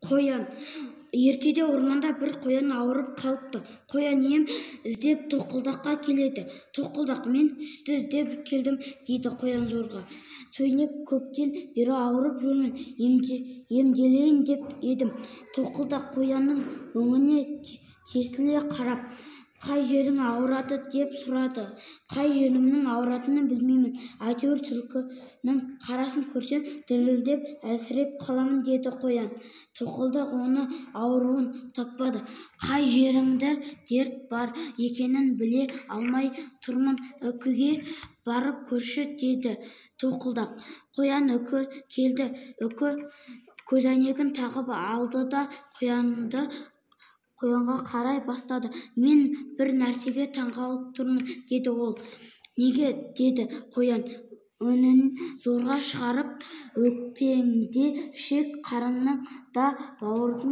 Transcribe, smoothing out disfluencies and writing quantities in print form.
Қоян. Ертеде орманда бір қоян ауырып қалыпты. Қоян ем іздеп тоқылдаққа келеді. Тоқылдақ, мен сізді іздеп келдім, дейді қоян зорға. Сөйлеп, көптен бері ауырып жүрмін, емделейін деп едім. Тоқылдақ қоянның өңіне тесіле қарап, қай жерің ауырады деп сұрады. Қай жерімнің ауыратынын білмеймін, әйтеуір түлкінің қарасын көрсем дірілдеп әлсіреп қаламын, деді қоян. Тоқылдақ оны ауруын таппады. Қай жеріңде дерт бар екенін біле алмай тұрмын, үкіге барып көрші, деді тоқылдақ. Қоян үкі келді. Үкі көзәйнегін тағып алды да қоянға қарай бастады. Мен бір нәрсеге таңғалып тұрмын, деді ол. Неге? Деді қоян үнін зорға шығарып. Өкпеңде ішек, қарының да, бауырдың